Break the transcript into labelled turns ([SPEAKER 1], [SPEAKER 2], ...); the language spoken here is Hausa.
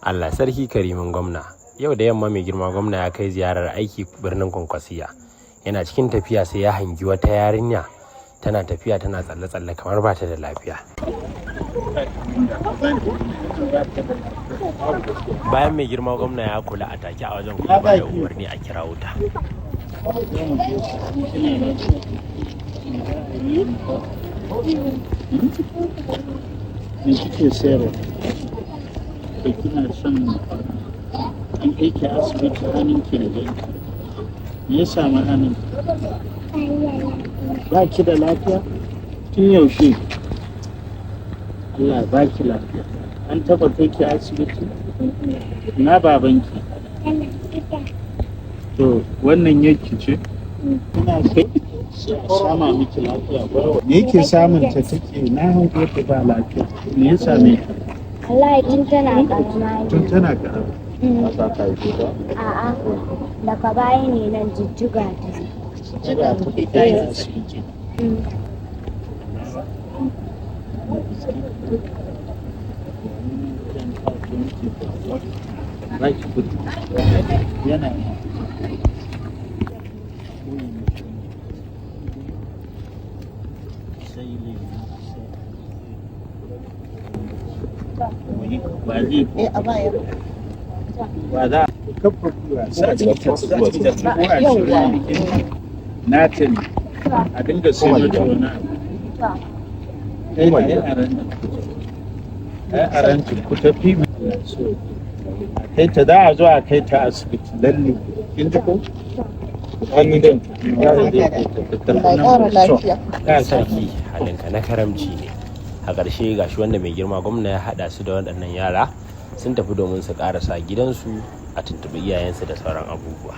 [SPEAKER 1] Allah sarki karimin gwamna. Yau da yamma mai girma gwamna ya kai ziyarar aiki birnin Kwankwasiya. Yana cikin tafiya sai ya hangi wata yarinya tana tafiya tana tsalle-tsalle kamar ba ta da lafiya. Bayan mai girma gwamna ya kula a take a wajen kuma ba da umarni a kira wuta.
[SPEAKER 2] Me kike sayarwa? Da kina son an kai ki asibiti hannun ki da janki. Me ya samu hannun? Ba ki da lafiya? Tun yaushe? Allah ba ki lafiya. An taba kai ki asibiti? Na babanki. To wannan yake ce? Ina kai sama miki lafiya. Me yake samun ta take na hango ta ba lafiya? Me ya same ta?
[SPEAKER 3] Allah tun tana karama.
[SPEAKER 2] Tun tana karama. Ba sa ka yi ba?
[SPEAKER 3] A'a, daga baya ne nan jijjiga ta.
[SPEAKER 2] Jira ta kai ta yi asibiti. Right foot. Yana na tani a dinga sai mata wani a ranci ku tafi kai ta za a zo a kai ta asibiti lalle kin ji ko hannu da
[SPEAKER 1] Ya sarki halinka na karamci ne. A ƙarshe gashi wanda mai girma gwamna ya haɗa su da waɗannan yara sun tafi domin su ƙarasa gidansu a tuntuɓi iyayensu da sauran abubuwa.